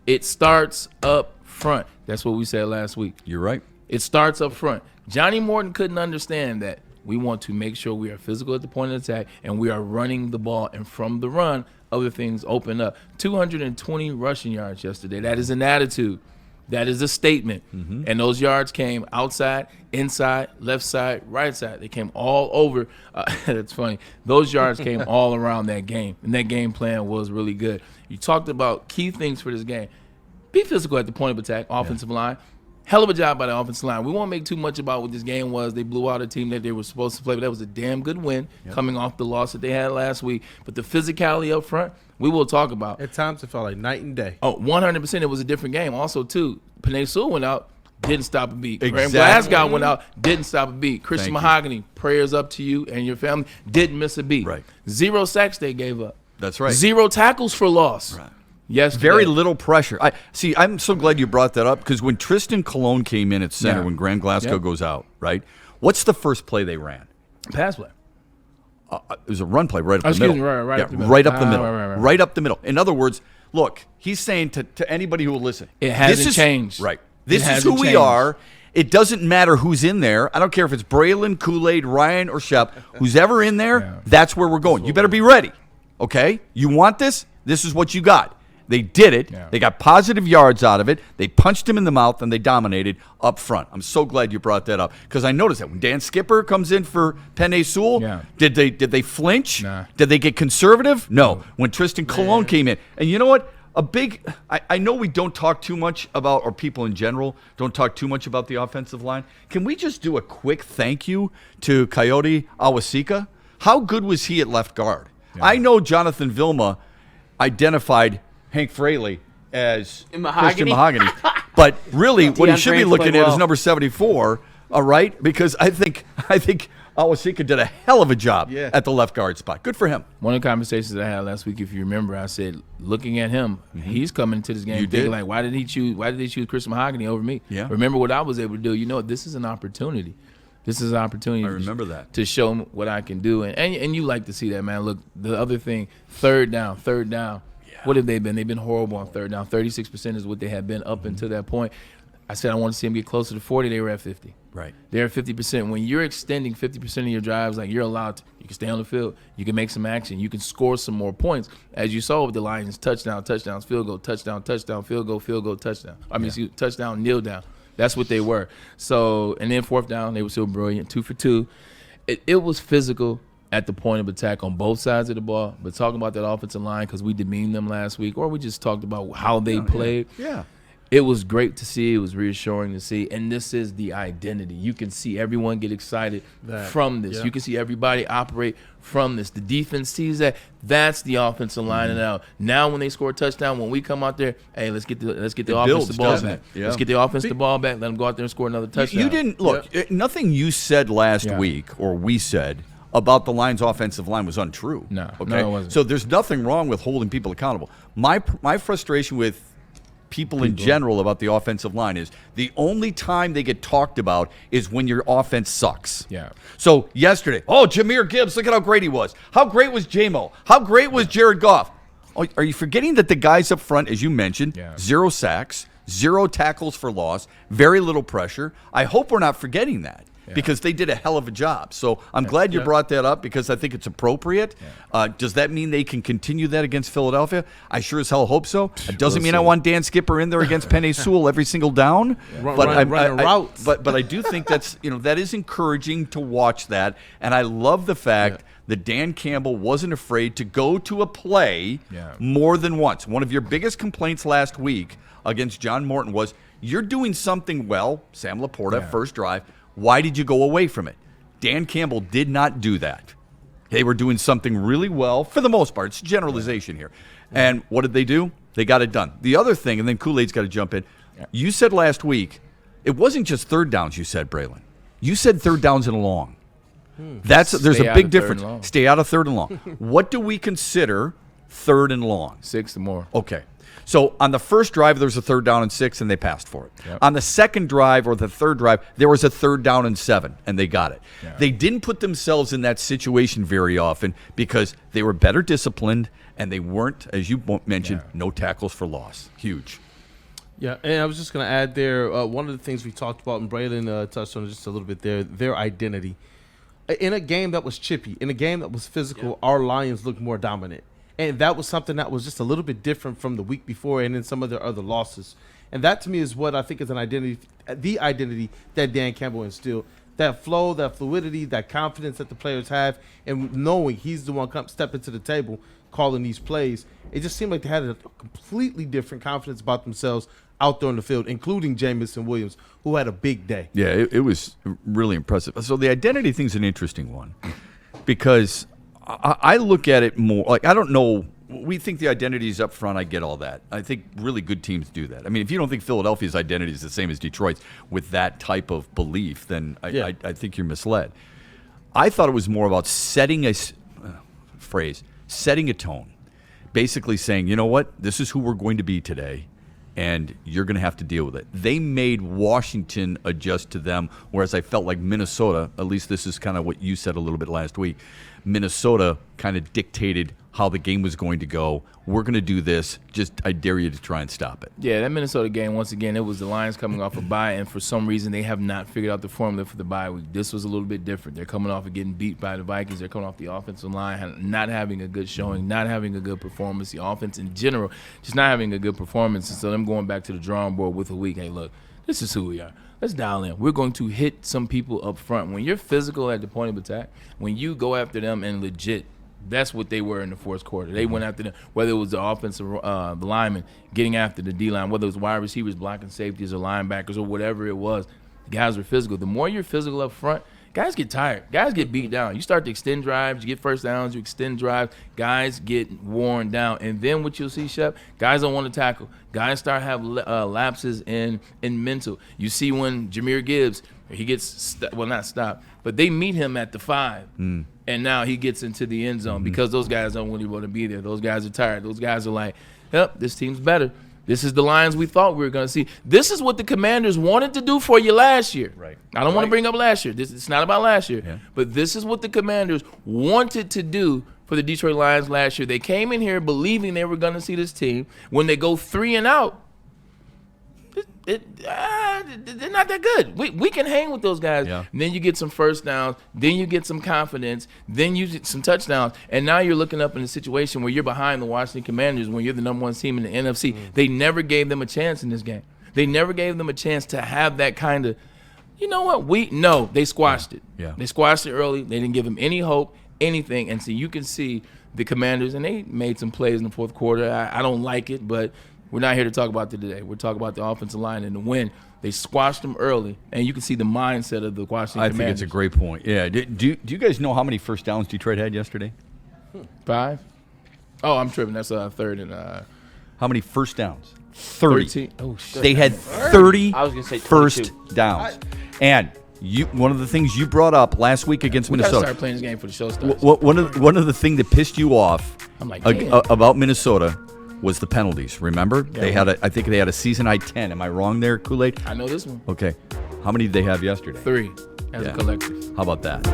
It starts up front. That's what we said last week. You're right. It starts up front. Johnny Morton couldn't understand that. We want to make sure we are physical at the point of attack and we are running the ball. And from the run, other things open up. 220 rushing yards yesterday. That is an attitude. That is a statement. Mm-hmm. And those yards came outside, inside, left side, right side. They came all over. That's funny. Those yards came all around that game. And that game plan was really good. You talked about key things for this game. Be physical at the point of attack, offensive line. Hell of a job by the offensive line. We won't make too much about what this game was. They blew out a team that they were supposed to play, but that was a damn good win coming off the loss that they had last week. But the physicality up front, we will talk about. At times it felt like night and day. Oh, 100%. It was a different game. Also, too, Panay Sewell went out, didn't stop a beat. Exactly. Graham Glasgow went out, didn't stop a beat. Christian Mahogany, prayers up to you and your family, didn't miss a beat. Right. 0 sacks they gave up. That's right. 0 tackles for loss. Right. Yes, very little pressure. I'm so glad you brought that up because when Tristan Colon came in at center, when Graham Glasgow goes out, right? What's the first play they ran? Pass play. It was a run play right up the middle. Right up the middle. Right up the middle. Right up the middle. In other words, look, he's saying to anybody who will listen, it hasn't changed. Right. This is who we are. It doesn't matter who's in there. I don't care if it's Braylon, Kool-Aid, Ryan, or Shep. Who's ever in there, that's where we're going. You better be ready. Okay? You want this? This is what you got. They did it. Yeah. They got positive yards out of it. They punched him in the mouth, and they dominated up front. I'm so glad you brought that up because I noticed that when Dan Skipper comes in for Panay Sewell, did they flinch? Nah. Did they get conservative? No. When Tristan Colon came in. And you know what? I know we don't talk too much about, or people in general don't talk too much about the offensive line. Can we just do a quick thank you to Coyote Awasika? How good was he at left guard? Yeah. I know Jonathan Vilma identified Hank Fraley as Christian Mahogany. But really, what he should be looking at is number 74, all right? Because I think Awasika did a hell of a job at the left guard spot. Good for him. One of the conversations I had last week, if you remember, I said, looking at him, he's coming to this game thinking like, why did they choose Christian Mahogany over me? Yeah. Remember what I was able to do. You know, this is an opportunity. This is an opportunity. I remember that. To show them what I can do. And you like to see that, man. Look, the other thing, third down. What have they been? They've been horrible on third down. 36% is what they have been up until that point. I said I want to see them get closer to 40. They were at 50. Right. They're at 50%. When you're extending 50% of your drives, like you're allowed to, you can stay on the field. You can make some action. You can score some more points. As you saw with the Lions, touchdowns, field goal, touchdown, field goal, touchdown. Touchdown, kneel down. That's what they were. So, and then fourth down, they were still brilliant. 2 for 2. It was physical at the point of attack on both sides of the ball. But talking about that offensive line because we demeaned them last week, or we just talked about how they played. Yeah. It was great to see. It was reassuring to see. And this is the identity. You can see everyone get excited from this. You can see everybody operate from this. The defense sees that. That's the offensive line. And now when they score a touchdown, when we come out there, hey, let's get the offense the ball back. Yeah. Let's get the offense the ball back. Let them go out there and score another touchdown. You didn't look. Nothing you said last week or we said about the Lions' offensive line was untrue. No, okay? No, it wasn't. So there's nothing wrong with holding people accountable. My frustration with people in general about the offensive line is the only time they get talked about is when your offense sucks. Yeah. So yesterday, Jahmyr Gibbs, look at how great he was. How great was J-Mo? How great was Jared Goff? Oh, are you forgetting that the guys up front, as you mentioned, 0 sacks, 0 tackles for loss, very little pressure? I hope we're not forgetting that. Because they did a hell of a job. So I'm glad you brought that up because I think it's appropriate. Does that mean they can continue that against Philadelphia? I sure as hell hope so. It doesn't mean I want Dan Skipper in there against Panay Sewell every single down. Running routes. But I do think that is encouraging to watch that. And I love the fact that Dan Campbell wasn't afraid to go to a play more than once. One of your biggest complaints last week against John Morton was you're doing something well, Sam Laporta, first drive. Why did you go away from it? Dan Campbell did not do that. They were doing something really well, for the most part. It's generalization here. And what did they do? They got it done. The other thing, and then Kool-Aid's got to jump in. You said last week, it wasn't just third downs you said, Braylon. You said third downs and long. There's a big difference. Stay out of third and long. What do we consider third and long? 6 or more. Okay. So on the first drive, there was a 3rd down and 6, and they passed for it. Yep. On the second drive or the third drive, there was a 3rd down and 7, and they got it. Yeah. They didn't put themselves in that situation very often because they were better disciplined, and they weren't, as you mentioned, no tackles for loss. Huge. Yeah, and I was just going to add there, one of the things we talked about, and Braylon touched on it just a little bit there, their identity. In a game that was chippy, in a game that was physical, our Lions looked more dominant. And that was something that was just a little bit different from the week before and in some of their other losses. And that, to me, is what I think is an identity, the identity that Dan Campbell instilled. That flow, that fluidity, that confidence that the players have, and knowing he's the one stepping to the table, calling these plays. It just seemed like they had a completely different confidence about themselves out there on the field, including Jamison Williams, who had a big day. Yeah, it was really impressive. So the identity thing's an interesting one because I look at it more like I don't know. We think the identity is up front. I get all that. I think really good teams do that. I mean, if you don't think Philadelphia's identity is the same as Detroit's with that type of belief, then I think you're misled. I thought it was more about setting setting a tone, basically saying, you know what, this is who we're going to be today, and you're going to have to deal with it. They made Washington adjust to them, whereas I felt like Minnesota, at least this is kind of what you said a little bit last week, Minnesota kind of dictated how the game was going to go. We're going to do this. Just I dare you to try and stop it. Yeah, that Minnesota game, once again, it was the Lions coming off a bye, and for some reason they have not figured out the formula for the bye week. This was a little bit different. They're coming off of getting beat by the Vikings. They're coming off the offensive line, not having a good showing, not having a good performance. The offense in general, just not having a good performance. And so them going back to the drawing board with a week, hey, look, this is who we are. Let's dial in. We're going to hit some people up front. When you're physical at the point of attack, when you go after them and legit, that's what they were in the fourth quarter. They went after them, whether it was the offensive the linemen getting after the D-line, whether it was wide receivers blocking safeties or linebackers or whatever it was. The guys were physical. The more you're physical up front, guys get tired. Guys get beat down. You start to extend drives. You get first downs. You extend drives. Guys get worn down. And then what you'll see, Shep, guys don't want to tackle. Guys start have lapses in mental. You see when Jahmyr Gibbs, he gets not stopped, but they meet him at the 5. And now he gets into the end zone because those guys don't really want to be there. Those guys are tired. Those guys are like, yep, this team's better. This is the Lions we thought we were going to see. This is what the Commanders wanted to do for you last year. Right. I don't want to bring up last year. It's not about last year. Yeah. But this is what the Commanders wanted to do for the Detroit Lions last year. They came in here believing they were going to see this team. When they go 3 and out, they're not that good. We can hang with those guys. Yeah. And then you get some first downs. Then you get some confidence. Then you get some touchdowns. And now you're looking up in a situation where you're behind the Washington Commanders when you're the number 1 team in the NFC. They never gave them a chance in this game. They never gave them a chance to have that kind of, you know what? They squashed it. Yeah. They squashed it early. They didn't give them any hope, anything. And so you can see the Commanders, and they made some plays in the fourth quarter. I don't like it, but we're not here to talk about it today. We're talking about the offensive line and the win. They squashed them early, and you can see the mindset of the Washington Commanders. I think it's a great point. Yeah. Do you guys know how many first downs Detroit had yesterday? 5? Oh, I'm tripping. That's 3rd and How many first downs? 30. 13. Oh, shit. They had 30 I was gonna say first 22. downs. And one of the things you brought up last week against We got to Minnesota. start playing this game for the show starts. One of the things that pissed you off I'm like, about Minnesota was the penalties. Remember, Yeah. I think they had a season high 10. Am I wrong there, Kool-Aid? I know this one. Okay. How many did they have yesterday? 3 as Yeah. a collective. How about that?